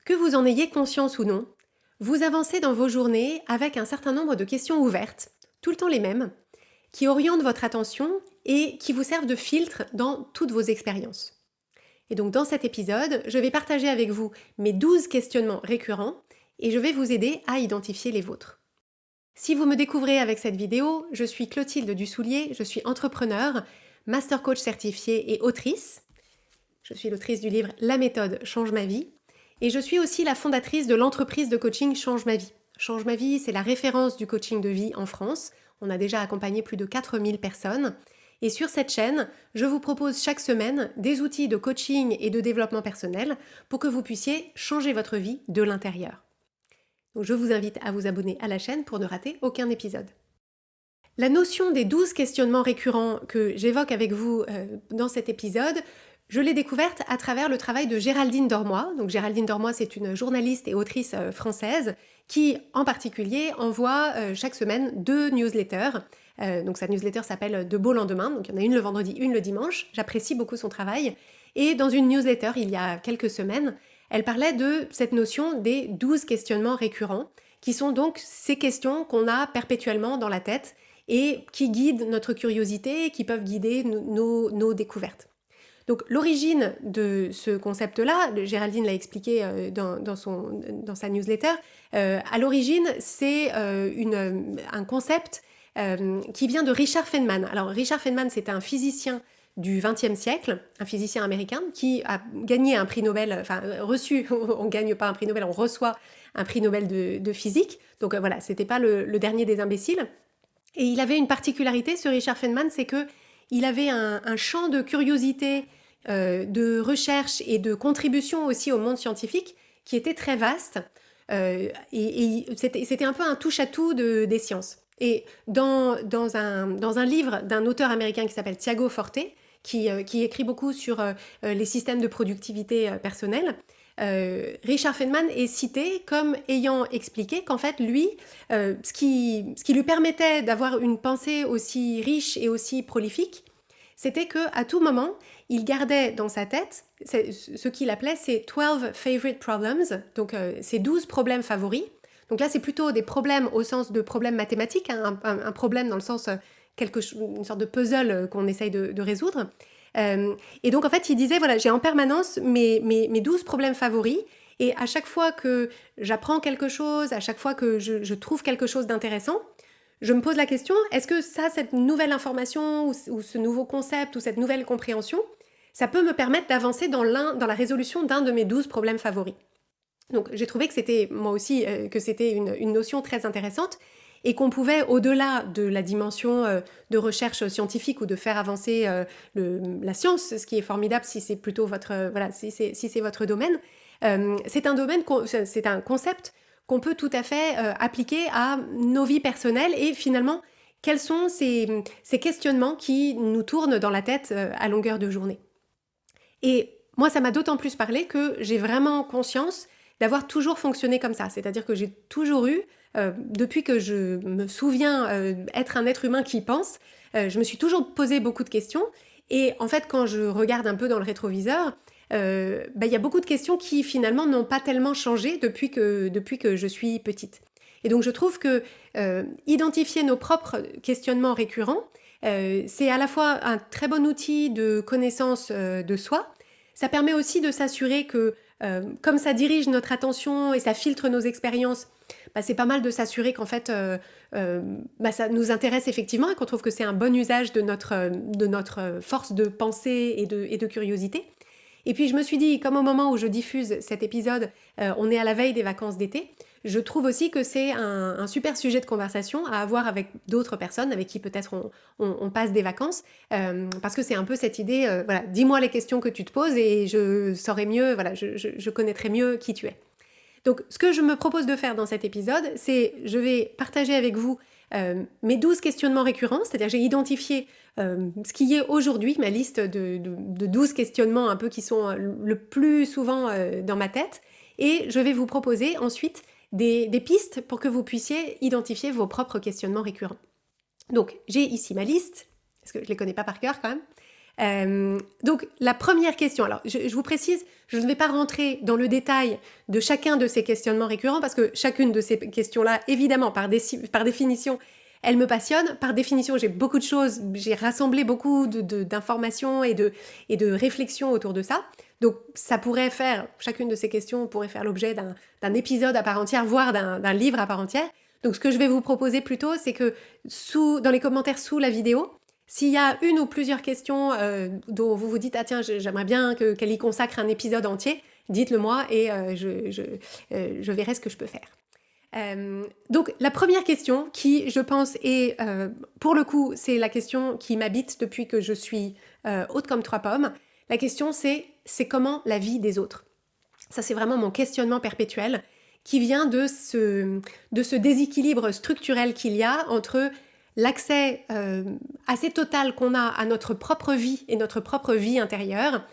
Que vous en ayez conscience ou non, vous avancez dans vos journées avec un certain nombre de questions ouvertes, tout le temps les mêmes, qui orientent votre attention et qui vous servent de filtre dans toutes vos expériences. Et donc dans cet épisode, je vais partager avec vous mes 12 questionnements récurrents et je vais vous aider à identifier les vôtres. Si vous me découvrez avec cette vidéo, je suis Clotilde Dussoulier, je suis entrepreneur, master coach certifiée et autrice. Je suis l'autrice du livre La méthode change ma vie. Et je suis aussi la fondatrice de l'entreprise de coaching Change ma vie. Change ma vie, c'est la référence du coaching de vie en France. On a déjà accompagné plus de 4000 personnes. Et sur cette chaîne, je vous propose chaque semaine des outils de coaching et de développement personnel pour que vous puissiez changer votre vie de l'intérieur. Donc je vous invite à vous abonner à la chaîne pour ne rater aucun épisode. La notion des 12 questionnements récurrents que j'évoque avec vous dans cet épisode, je l'ai découverte à travers le travail de Géraldine Dormois. Donc Géraldine Dormois, c'est une journaliste et autrice française qui, en particulier, envoie chaque semaine 2 newsletters. Donc sa newsletter s'appelle De beaux lendemains. Donc il y en a une le vendredi, une le dimanche. J'apprécie beaucoup son travail. Et dans une newsletter, il y a quelques semaines, elle parlait de cette notion des 12 questionnements récurrents, qui sont donc ces questions qu'on a perpétuellement dans la tête et qui guident notre curiosité, qui peuvent guider nos découvertes. Donc l'origine de ce concept-là, Géraldine l'a expliqué dans sa newsletter, à l'origine c'est un concept qui vient de Richard Feynman. Alors Richard Feynman, c'est un physicien du XXe siècle, un physicien américain qui a gagné un prix Nobel, enfin reçu, on ne gagne pas un prix Nobel, on reçoit un prix Nobel de physique. Donc voilà, c'était pas le dernier des imbéciles. Et il avait une particularité, ce Richard Feynman, c'est qu'il avait un champ de curiosité, de recherche et de contribution aussi au monde scientifique qui était très vaste. Et c'était un peu un touche-à-tout des sciences. Et dans un livre d'un auteur américain qui s'appelle Tiago Forte, qui écrit beaucoup sur les systèmes de productivité personnelle, Richard Feynman est cité comme ayant expliqué qu'en fait, lui, ce qui lui permettait d'avoir une pensée aussi riche et aussi prolifique, c'était qu'à tout moment, il gardait dans sa tête ce qu'il appelait ses 12 favorite problems, donc ses 12 problèmes favoris. Donc là, c'est plutôt des problèmes au sens de problèmes mathématiques, hein, un problème dans le sens une sorte de puzzle qu'on essaye de résoudre. Et donc, en fait, il disait, voilà, j'ai en permanence mes 12 problèmes favoris, et à chaque fois que j'apprends quelque chose, à chaque fois que je trouve quelque chose d'intéressant, je me pose la question, est-ce que cette nouvelle information ou ce nouveau concept ou cette nouvelle compréhension, ça peut me permettre d'avancer dans la résolution d'un de mes 12 problèmes favoris. Donc j'ai trouvé que c'était, moi aussi, que c'était une notion très intéressante et qu'on pouvait, au-delà de la dimension de recherche scientifique ou de faire avancer la science, ce qui est formidable si c'est plutôt si c'est votre domaine, c'est un concept qu'on peut tout à fait appliquer à nos vies personnelles et finalement, quels sont ces questionnements qui nous tournent dans la tête à longueur de journée. Et moi, ça m'a d'autant plus parlé que j'ai vraiment conscience d'avoir toujours fonctionné comme ça. C'est-à-dire que j'ai toujours eu, depuis que je me souviens être un être humain qui pense, je me suis toujours posé beaucoup de questions. Et en fait, quand je regarde un peu dans le rétroviseur, y a beaucoup de questions qui finalement n'ont pas tellement changé depuis que je suis petite. Et donc je trouve que identifier nos propres questionnements récurrents, c'est à la fois un très bon outil de connaissance de soi. Ça permet aussi de s'assurer que, comme ça dirige notre attention et ça filtre nos expériences, c'est pas mal de s'assurer qu'en fait, ça nous intéresse effectivement et qu'on trouve que c'est un bon usage de notre force de pensée et de curiosité. Et puis je me suis dit, comme au moment où je diffuse cet épisode, on est à la veille des vacances d'été, je trouve aussi que c'est un super sujet de conversation à avoir avec d'autres personnes avec qui peut-être on passe des vacances, parce que c'est un peu cette idée, dis-moi les questions que tu te poses et je saurai mieux, je connaîtrai mieux qui tu es. Donc ce que je me propose de faire dans cet épisode, c'est je vais partager avec vous mes 12 questionnements récurrents, c'est-à-dire j'ai identifié ce qui est aujourd'hui ma liste de 12 questionnements un peu qui sont le plus souvent dans ma tête, et je vais vous proposer ensuite des pistes pour que vous puissiez identifier vos propres questionnements récurrents. Donc j'ai ici ma liste, parce que je ne les connais pas par cœur quand même. Donc la première question, alors je vous précise, je ne vais pas rentrer dans le détail de chacun de ces questionnements récurrents parce que chacune de ces questions-là, évidemment, par définition, elle me passionne. Par définition, j'ai beaucoup de choses, j'ai rassemblé beaucoup d'informations et de réflexions autour de ça. Donc chacune de ces questions pourrait faire l'objet d'un épisode à part entière, voire d'un livre à part entière. Donc ce que je vais vous proposer plutôt, c'est que dans les commentaires sous la vidéo, s'il y a une ou plusieurs questions dont vous vous dites « Ah tiens, j'aimerais bien qu'elle y consacre un épisode entier », dites-le moi et je verrai ce que je peux faire. Donc la première question qui, je pense, est, pour le coup, c'est la question qui m'habite depuis que je suis haute comme 3 pommes. La question c'est comment la vie des autres. Ça c'est vraiment mon questionnement perpétuel qui vient de ce déséquilibre structurel qu'il y a entre l'accès assez total qu'on a à notre propre vie et notre propre vie intérieure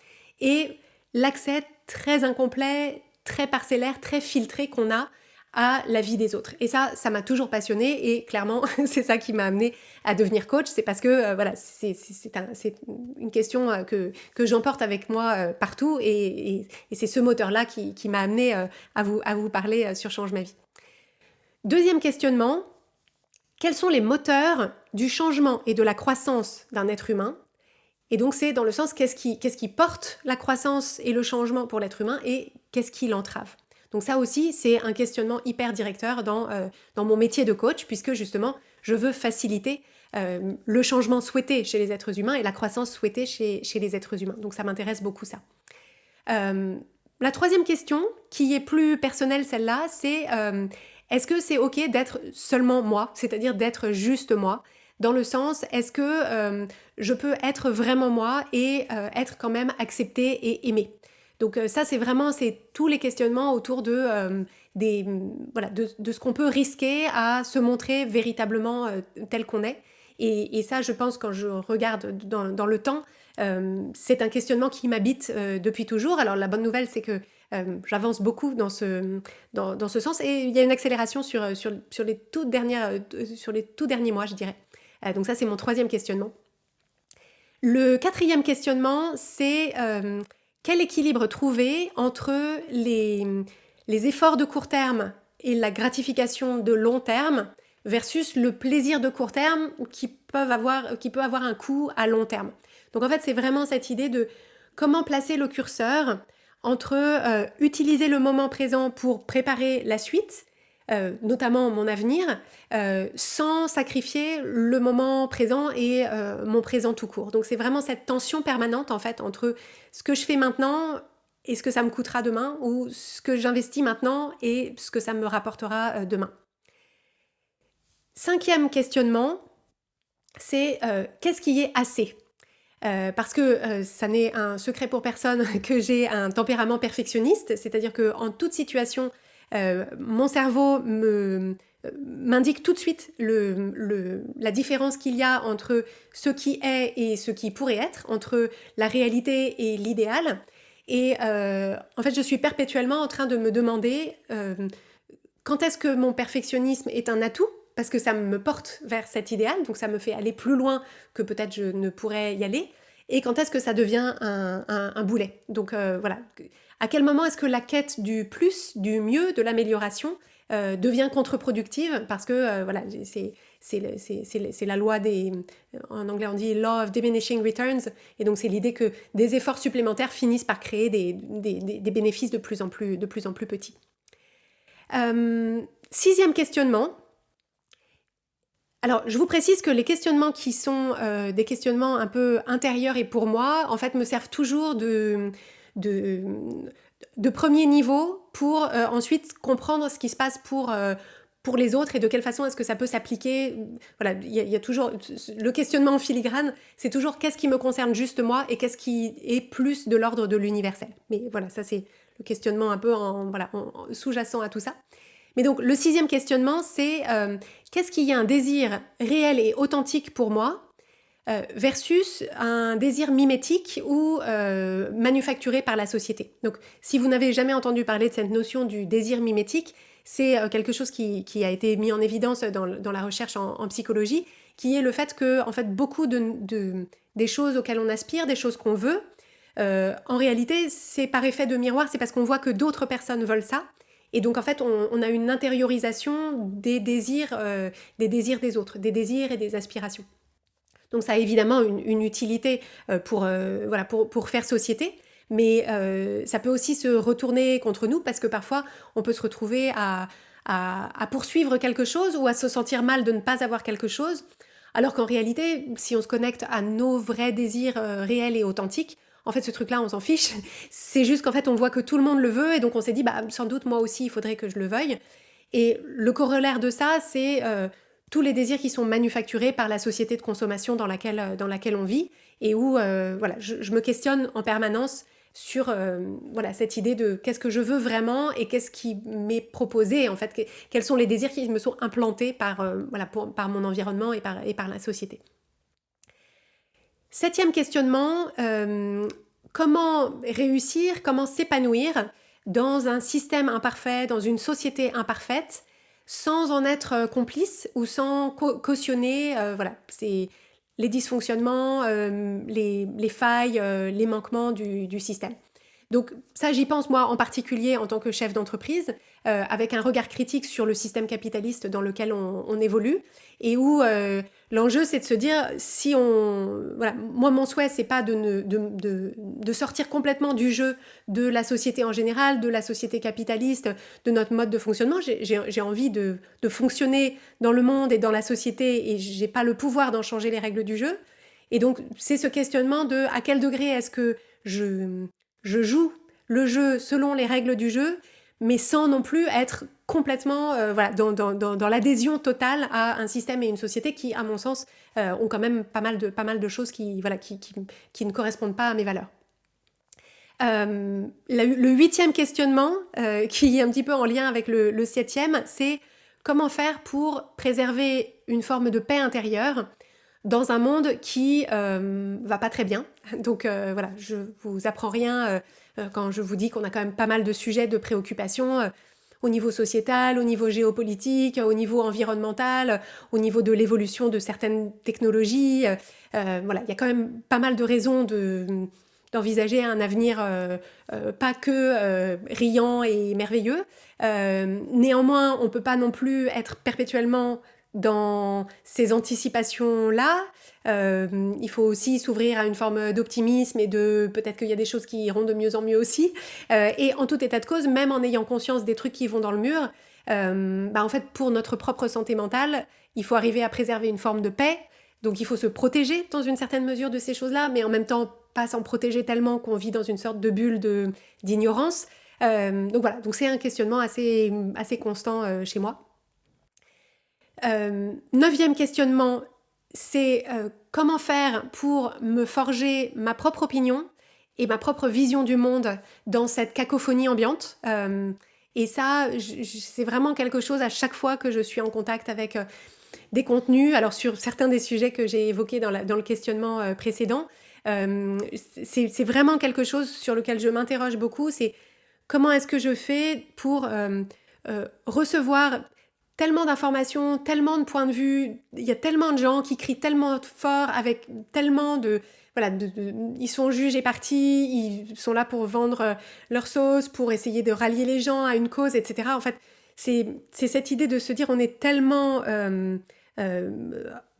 et l'accès très incomplet, très parcellaire, très filtré qu'on a à la vie des autres. Et ça m'a toujours passionnée et clairement, c'est ça qui m'a amenée à devenir coach. C'est parce que voilà, c'est une question que j'emporte avec moi partout et c'est ce moteur-là qui m'a amenée à vous parler sur Change ma vie. Deuxième questionnement, quels sont les moteurs du changement et de la croissance d'un être humain? Et donc c'est dans le sens qu'est-ce qui porte la croissance et le changement pour l'être humain et qu'est-ce qui l'entrave? Donc ça aussi, c'est un questionnement hyper directeur dans mon métier de coach, puisque justement, je veux faciliter le changement souhaité chez les êtres humains et la croissance souhaitée chez les êtres humains. Donc ça m'intéresse beaucoup ça. La troisième question, qui est plus personnelle celle-là, c'est est-ce que c'est ok d'être seulement moi, c'est-à-dire d'être juste moi? Dans le sens, est-ce que je peux être vraiment moi et être quand même acceptée et aimée? Donc ça, c'est tous les questionnements autour de ce qu'on peut risquer à se montrer véritablement tel qu'on est. Et ça, je pense, quand je regarde dans le temps, c'est un questionnement qui m'habite depuis toujours. Alors la bonne nouvelle, c'est que j'avance beaucoup dans ce sens et il y a une accélération sur les tout derniers mois, je dirais. Donc ça, c'est mon troisième questionnement. Le quatrième questionnement, c'est quel équilibre trouver entre les efforts de court terme et la gratification de long terme versus le plaisir de court terme qui peut avoir un coût à long terme. Donc en fait, c'est vraiment cette idée de comment placer le curseur entre utiliser le moment présent pour préparer la suite, notamment mon avenir, sans sacrifier le moment présent et mon présent tout court. Donc c'est vraiment cette tension permanente en fait entre ce que je fais maintenant et ce que ça me coûtera demain, ou ce que j'investis maintenant et ce que ça me rapportera demain. Cinquième questionnement, c'est qu'est-ce qui est assez ? Parce que ça n'est un secret pour personne que j'ai un tempérament perfectionniste, c'est-à-dire qu'en toute situation, mon cerveau m'indique tout de suite la différence qu'il y a entre ce qui est et ce qui pourrait être, entre la réalité et l'idéal. Et en fait, je suis perpétuellement en train de me demander quand est-ce que mon perfectionnisme est un atout, parce que ça me porte vers cet idéal, donc ça me fait aller plus loin que peut-être je ne pourrais y aller, et quand est-ce que ça devient un boulet. Donc voilà, à quel moment est-ce que la quête du plus, du mieux, de l'amélioration devient contre-productive, parce que voilà, c'est la loi en anglais on dit law of diminishing returns, et donc c'est l'idée que des efforts supplémentaires finissent par créer des bénéfices de plus en plus petits. Sixième questionnement. Alors, je vous précise que les questionnements qui sont des questionnements un peu intérieurs et pour moi, en fait, me servent toujours de premier niveau pour ensuite comprendre ce qui se passe pour les autres et de quelle façon est-ce que ça peut s'appliquer. Voilà, il y a toujours le questionnement en filigrane, c'est toujours qu'est-ce qui me concerne juste moi et qu'est-ce qui est plus de l'ordre de l'universel. Mais voilà, ça c'est le questionnement un peu en sous-jacent à tout ça. Mais donc le sixième questionnement, c'est qu'est-ce qu'il y a un désir réel et authentique pour moi versus un désir mimétique ou manufacturé par la société. Donc si vous n'avez jamais entendu parler de cette notion du désir mimétique, c'est quelque chose qui a été mis en évidence dans la recherche en psychologie, qui est le fait que en fait, beaucoup des choses auxquelles on aspire, des choses qu'on veut, en réalité, c'est par effet de miroir, c'est parce qu'on voit que d'autres personnes veulent ça. Et donc, en fait, on a une intériorisation des désirs des autres, des désirs et des aspirations. Donc, ça a évidemment une utilité pour faire société, mais ça peut aussi se retourner contre nous parce que parfois, on peut se retrouver à poursuivre quelque chose ou à se sentir mal de ne pas avoir quelque chose, alors qu'en réalité, si on se connecte à nos vrais désirs réels et authentiques, en fait, ce truc-là, on s'en fiche. C'est juste qu'en fait, on voit que tout le monde le veut et donc on s'est dit, bah, sans doute, moi aussi, il faudrait que je le veuille. Et le corollaire de ça, c'est tous les désirs qui sont manufacturés par la société de consommation dans laquelle on vit et où je me questionne en permanence sur cette idée de qu'est-ce que je veux vraiment et qu'est-ce qui m'est proposé, en fait, quels sont les désirs qui me sont implantés par mon environnement et par la société. 7e questionnement, comment réussir, comment s'épanouir dans un système imparfait, dans une société imparfaite, sans en être complice ou sans cautionner c'est les dysfonctionnements, les failles, les manquements du système. Donc ça, j'y pense moi en particulier en tant que chef d'entreprise, avec un regard critique sur le système capitaliste dans lequel on évolue, et où l'enjeu c'est de se dire, moi mon souhait c'est pas de sortir complètement du jeu de la société en général, de la société capitaliste, de notre mode de fonctionnement. J'ai envie de fonctionner dans le monde et dans la société, et j'ai pas le pouvoir d'en changer les règles du jeu. Et donc c'est ce questionnement de à quel degré est-ce que je joue le jeu selon les règles du jeu, mais sans non plus être complètement dans l'adhésion totale à un système et une société qui, à mon sens, ont quand même pas mal de choses qui ne correspondent pas à mes valeurs. Le 8e questionnement, qui est un petit peu en lien avec le 7e, c'est comment faire pour préserver une forme de paix intérieure dans un monde qui va pas très bien. Donc je vous apprends rien quand je vous dis qu'on a quand même pas mal de sujets de préoccupation au niveau sociétal, au niveau géopolitique, au niveau environnemental, au niveau de l'évolution de certaines technologies. Il y a quand même pas mal de raisons d'envisager un avenir pas que riant et merveilleux. Néanmoins, on peut pas non plus être perpétuellement dans ces anticipations-là. Il faut aussi s'ouvrir à une forme d'optimisme et de peut-être qu'il y a des choses qui iront de mieux en mieux aussi. Et en tout état de cause, même en ayant conscience des trucs qui vont dans le mur, en fait, pour notre propre santé mentale, il faut arriver à préserver une forme de paix. Donc il faut se protéger dans une certaine mesure de ces choses-là, mais en même temps pas s'en protéger tellement qu'on vit dans une sorte de bulle d'ignorance. Donc c'est un questionnement assez constant chez moi. 9e questionnement, c'est comment faire pour me forger ma propre opinion et ma propre vision du monde dans cette cacophonie ambiante. Et ça, c'est vraiment quelque chose à chaque fois que je suis en contact avec des contenus. Alors sur certains des sujets que j'ai évoqués dans le questionnement précédent, c'est vraiment quelque chose sur lequel je m'interroge beaucoup. C'est comment est-ce que je fais pour recevoir tellement d'informations, tellement de points de vue, il y a tellement de gens qui crient tellement fort avec tellement ils sont juges et partis, ils sont là pour vendre leur sauce, pour essayer de rallier les gens à une cause, etc. En fait, c'est cette idée de se dire on est tellement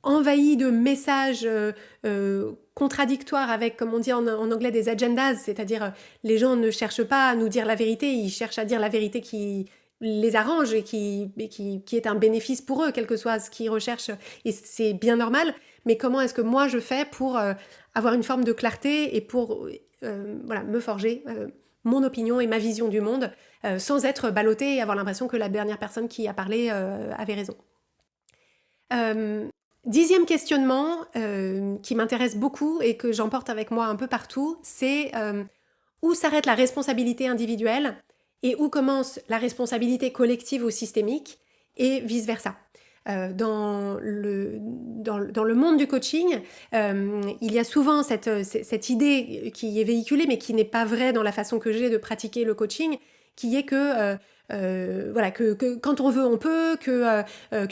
envahi de messages contradictoires avec, comme on dit en anglais, des agendas, c'est-à-dire les gens ne cherchent pas à nous dire la vérité, ils cherchent à dire la vérité qui les arrange et qui est un bénéfice pour eux, quel que soit ce qu'ils recherchent, et c'est bien normal. Mais comment est-ce que moi je fais pour avoir une forme de clarté et pour me forger mon opinion et ma vision du monde sans être ballottée et avoir l'impression que la dernière personne qui a parlé avait raison. 10e questionnement qui m'intéresse beaucoup et que j'emporte avec moi un peu partout, c'est où s'arrête la responsabilité individuelle et où commence la responsabilité collective ou systémique, et vice-versa. Dans le monde du coaching, il y a souvent cette idée qui est véhiculée, mais qui n'est pas vraie dans la façon que j'ai de pratiquer le coaching, qui est que voilà, que quand on veut, on peut,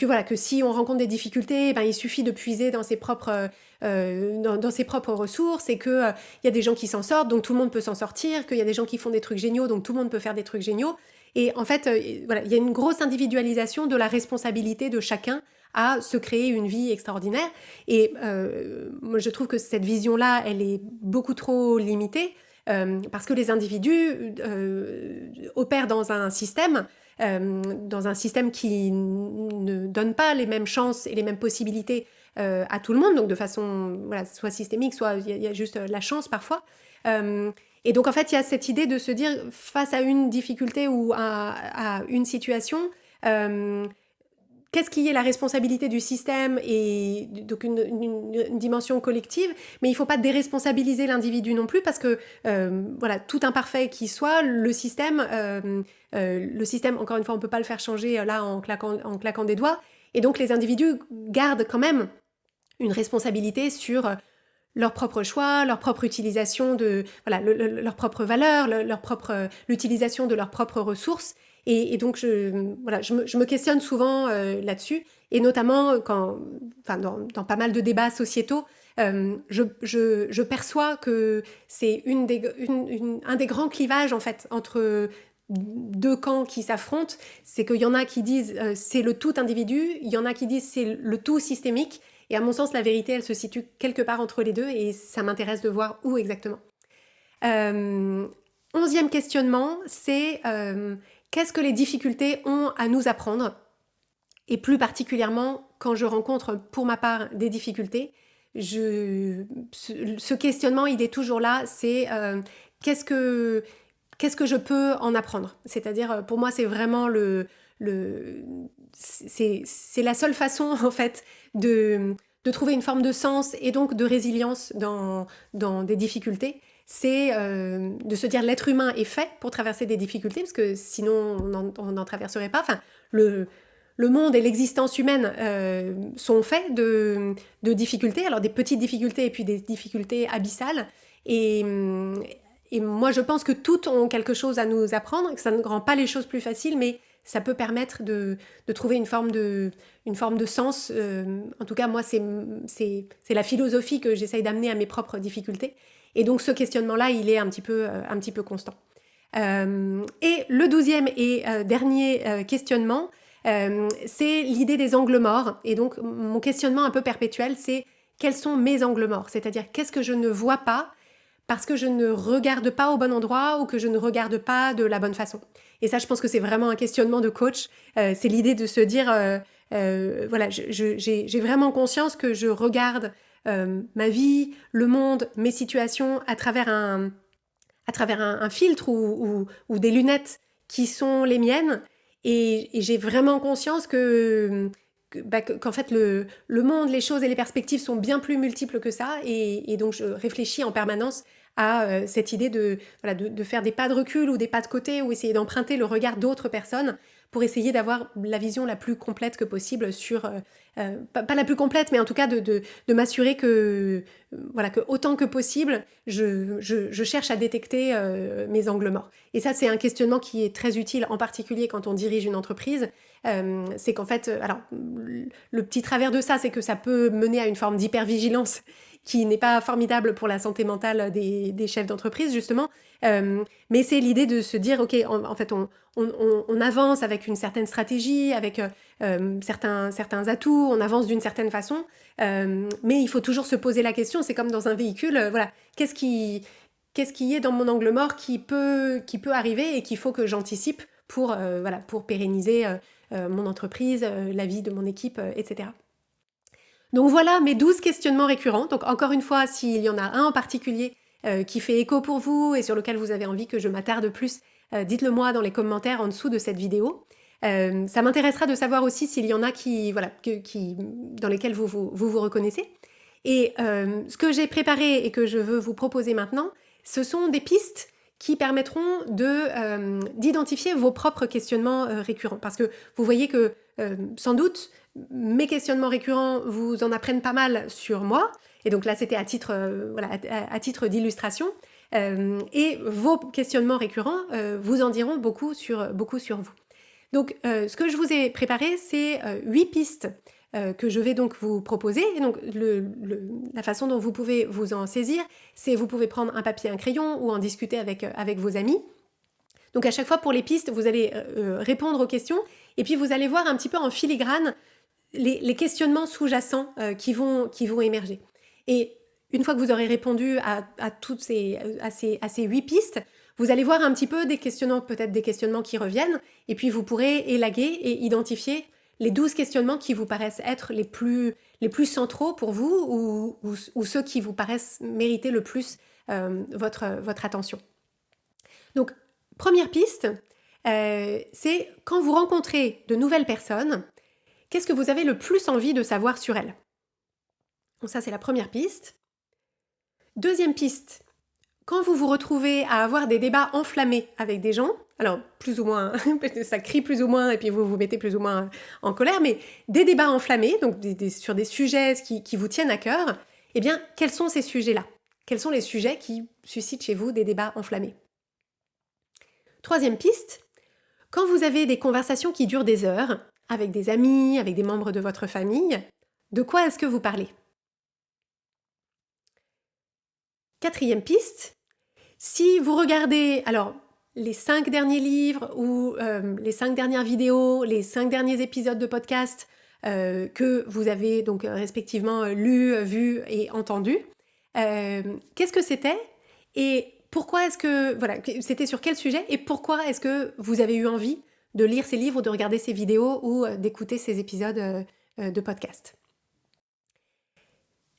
voilà, que si on rencontre des difficultés, ben, il suffit de puiser dans ses propres, dans ses propres ressources et que il y a des gens qui s'en sortent, donc tout le monde peut s'en sortir, qu'il y a des gens qui font des trucs géniaux, donc tout le monde peut faire des trucs géniaux. Et en fait, voilà, il y a une grosse individualisation de la responsabilité de chacun à se créer une vie extraordinaire. Et moi, je trouve que cette vision-là, elle est beaucoup trop limitée. Parce que les individus opèrent dans un système qui ne donne pas les mêmes chances et les mêmes possibilités à tout le monde, donc de façon voilà, soit systémique, soit il y a juste la chance parfois. Et donc en fait, il y a cette idée de se dire, face à une difficulté ou à une situation, qu'est-ce qui est la responsabilité du système et donc une dimension collective, mais il ne faut pas déresponsabiliser l'individu non plus parce que voilà, tout imparfait qu'il soit, le système, encore une fois, on ne peut pas le faire changer là en claquant des doigts, et donc les individus gardent quand même une responsabilité sur leur propre choix, leur propre utilisation de voilà, leur propre valeur, l'utilisation de leurs propres ressources. Et donc, je me questionne souvent là-dessus, et notamment dans pas mal de débats sociétaux, je perçois que c'est un des grands clivages en fait entre deux camps qui s'affrontent. C'est qu'il y en a qui disent c'est le tout individu, il y en a qui disent c'est le tout systémique, et à mon sens la vérité elle se situe quelque part entre les deux, et ça m'intéresse de voir où exactement. 11e questionnement, c'est qu'est-ce que les difficultés ont à nous apprendre? Et plus particulièrement, quand je rencontre pour ma part des difficultés, ce questionnement, il est toujours là, c'est qu'est-ce que je peux en apprendre? C'est-à-dire, pour moi, c'est vraiment c'est la seule façon, en fait, de trouver une forme de sens et donc de résilience dans des difficultés. C'est de se dire l'être humain est fait pour traverser des difficultés, parce que sinon on n'en traverserait pas. Enfin, le monde et l'existence humaine sont faits de difficultés, alors des petites difficultés et puis des difficultés abyssales. Et moi je pense que toutes ont quelque chose à nous apprendre, que ça ne rend pas les choses plus faciles, mais ça peut permettre de trouver une forme de sens. En tout cas, moi, c'est la philosophie que j'essaye d'amener à mes propres difficultés. Et donc, ce questionnement-là, il est un petit peu constant. Et le 12e et dernier questionnement, c'est l'idée des angles morts. Et donc, mon questionnement un peu perpétuel, c'est quels sont mes angles morts? C'est-à-dire, qu'est-ce que je ne vois pas parce que je ne regarde pas au bon endroit ou que je ne regarde pas de la bonne façon. Et ça, je pense que c'est vraiment un questionnement de coach. C'est l'idée de se dire, voilà, j'ai vraiment conscience que je regarde ma vie, le monde, mes situations à travers un filtre ou des lunettes qui sont les miennes. Et j'ai vraiment conscience qu'en fait le monde, les choses et les perspectives sont bien plus multiples que ça. Et donc je réfléchis en permanence à cette idée de faire des pas de recul ou des pas de côté, ou essayer d'emprunter le regard d'autres personnes pour essayer d'avoir la vision la plus complète que possible sur... pas la plus complète, mais en tout cas de m'assurer que autant que possible, je cherche à détecter mes angles morts. Et ça, c'est un questionnement qui est très utile, en particulier quand on dirige une entreprise. C'est qu'en fait, alors, le petit travers de ça, c'est que ça peut mener à une forme d'hypervigilance qui n'est pas formidable pour la santé mentale des chefs d'entreprise, justement. Mais c'est l'idée de se dire, ok, en fait, on avance avec une certaine stratégie, avec certains atouts, on avance d'une certaine façon, mais il faut toujours se poser la question, c'est comme dans un véhicule, voilà, qu'est-ce qui est dans mon angle mort qui peut arriver et qu'il faut que j'anticipe pour pérenniser mon entreprise, la vie de mon équipe, etc. Donc voilà mes 12 questionnements récurrents. Donc encore une fois, s'il y en a un en particulier qui fait écho pour vous et sur lequel vous avez envie que je m'attarde plus, dites-le moi dans les commentaires en dessous de cette vidéo. Ça m'intéressera de savoir aussi s'il y en a dans lesquels vous reconnaissez. Et ce que j'ai préparé et que je veux vous proposer maintenant, ce sont des pistes qui permettront d'identifier vos propres questionnements récurrents. Parce que vous voyez que sans doute, mes questionnements récurrents vous en apprennent pas mal sur moi. Et donc là, c'était à titre d'illustration. Et vos questionnements récurrents vous en diront beaucoup sur vous. Donc, ce que je vous ai préparé, c'est 8 pistes que je vais donc vous proposer. Et donc, la façon dont vous pouvez vous en saisir, c'est vous pouvez prendre un papier, un crayon ou en discuter avec vos amis. Donc, à chaque fois pour les pistes, vous allez répondre aux questions et puis vous allez voir un petit peu en filigrane les questionnements sous-jacents qui vont émerger. Et une fois que vous aurez répondu à ces 8 pistes, vous allez voir un petit peu peut-être des questionnements qui reviennent, et puis vous pourrez élaguer et identifier les 12 questionnements qui vous paraissent être les plus centraux pour vous ou ceux qui vous paraissent mériter le plus votre attention. Donc, première piste, c'est quand vous rencontrez de nouvelles personnes, qu'est-ce que vous avez le plus envie de savoir sur elles? Donc ça, c'est la première piste. Deuxième piste, quand vous vous retrouvez à avoir des débats enflammés avec des gens, alors plus ou moins, ça crie plus ou moins et puis vous vous mettez plus ou moins en colère, mais des débats enflammés, donc sur des sujets qui vous tiennent à cœur, eh bien, quels sont ces sujets-là? Quels sont les sujets qui suscitent chez vous des débats enflammés? Troisième piste, quand vous avez des conversations qui durent des heures, avec des amis, avec des membres de votre famille, de quoi est-ce que vous parlez? Quatrième piste, si vous regardez les 5 derniers livres ou les 5 dernières vidéos, les 5 derniers épisodes de podcast que vous avez donc respectivement lu, vu et entendu, qu'est-ce que c'était et pourquoi est-ce que, c'était sur quel sujet et pourquoi est-ce que vous avez eu envie de lire ces livres ou de regarder ces vidéos ou d'écouter ces épisodes de podcast?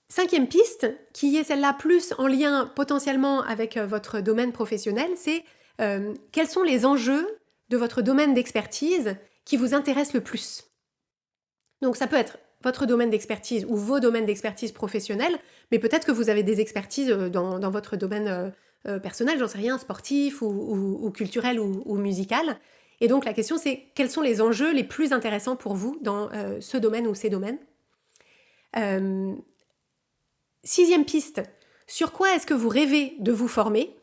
Cinquième piste, qui est celle-là plus en lien potentiellement avec votre domaine professionnel, c'est quels sont les enjeux de votre domaine d'expertise qui vous intéressent le plus. Donc ça peut être votre domaine d'expertise ou vos domaines d'expertise professionnels, mais peut-être que vous avez des expertises dans votre domaine personnel, j'en sais rien, sportif ou culturel ou musical. Et donc la question c'est quels sont les enjeux les plus intéressants pour vous dans ce domaine ou ces domaines. Sixième piste, sur quoi est-ce que vous rêvez de vous former?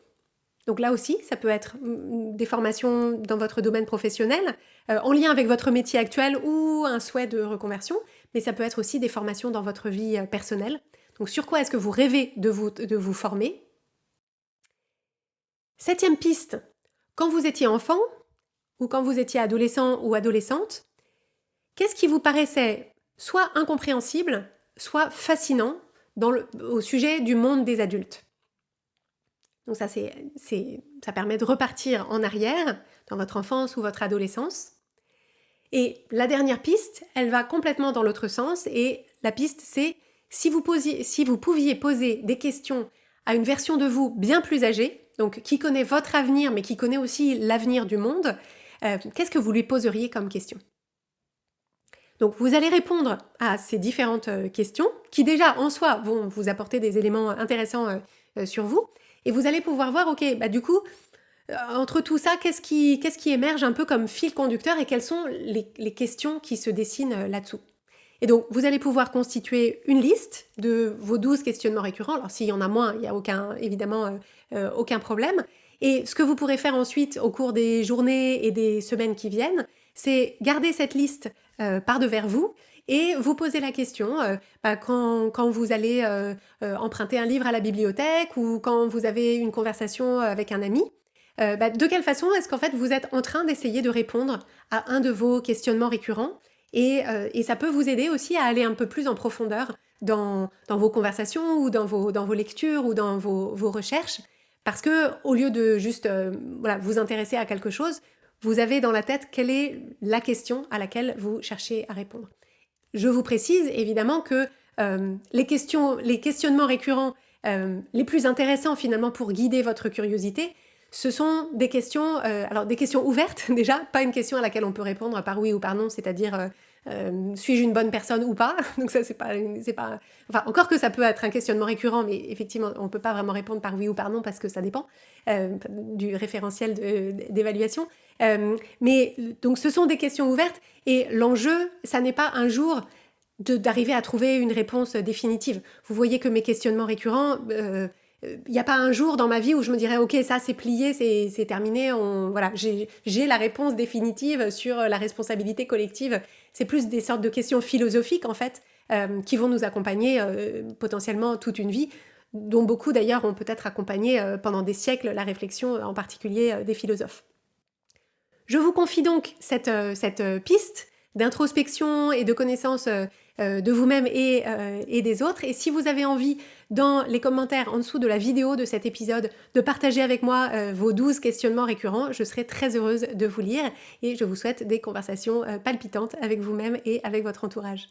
Donc là aussi, ça peut être des formations dans votre domaine professionnel, en lien avec votre métier actuel ou un souhait de reconversion, mais ça peut être aussi des formations dans votre vie personnelle. Donc sur quoi est-ce que vous rêvez de vous former? Septième piste, quand vous étiez enfant ou quand vous étiez adolescent ou adolescente, qu'est-ce qui vous paraissait soit incompréhensible, soit fascinant au sujet du monde des adultes? Donc ça, ça permet de repartir en arrière dans votre enfance ou votre adolescence. Et la dernière piste, elle va complètement dans l'autre sens. Et la piste, c'est si vous pouviez poser des questions à une version de vous bien plus âgée, donc qui connaît votre avenir, mais qui connaît aussi l'avenir du monde, qu'est-ce que vous lui poseriez comme question? Donc vous allez répondre à ces différentes questions qui déjà en soi vont vous apporter des éléments intéressants sur vous et vous allez pouvoir voir, ok, du coup, entre tout ça, qu'est-ce qui émerge un peu comme fil conducteur et quelles sont les questions qui se dessinent là-dessous. Et donc vous allez pouvoir constituer une liste de vos 12 questionnements récurrents. Alors s'il y en a moins, il n'y a évidemment aucun problème. Et ce que vous pourrez faire ensuite au cours des journées et des semaines qui viennent, c'est garder cette liste par devers vous et vous poser la question quand vous allez emprunter un livre à la bibliothèque ou quand vous avez une conversation avec un ami, de quelle façon est-ce qu'en fait vous êtes en train d'essayer de répondre à un de vos questionnements récurrents et ça peut vous aider aussi à aller un peu plus en profondeur dans vos conversations ou dans vos lectures ou dans vos recherches parce que au lieu de juste vous intéresser à quelque chose, vous avez dans la tête quelle est la question à laquelle vous cherchez à répondre. Je vous précise évidemment que les questionnements récurrents les plus intéressants finalement pour guider votre curiosité, ce sont des questions, des questions ouvertes déjà, pas une question à laquelle on peut répondre par oui ou par non, c'est-à-dire suis-je une bonne personne ou pas? Donc ça c'est pas, enfin encore que ça peut être un questionnement récurrent, mais effectivement on peut pas vraiment répondre par oui ou par non parce que ça dépend du référentiel d'évaluation. Mais donc ce sont des questions ouvertes et l'enjeu, ça n'est pas un jour d'arriver à trouver une réponse définitive. Vous voyez que mes questionnements récurrents, il n'y a pas un jour dans ma vie où je me dirais ok, ça c'est plié, c'est terminé, voilà, j'ai la réponse définitive sur la responsabilité collective. C'est plus des sortes de questions philosophiques en fait qui vont nous accompagner potentiellement toute une vie, dont beaucoup d'ailleurs ont peut-être accompagné pendant des siècles la réflexion en particulier des philosophes. Je vous confie donc cette piste d'introspection et de connaissance de vous-même et des autres. Et si vous avez envie, dans les commentaires en dessous de la vidéo de cet épisode, de partager avec moi vos 12 questionnements récurrents, je serai très heureuse de vous lire et je vous souhaite des conversations palpitantes avec vous-même et avec votre entourage.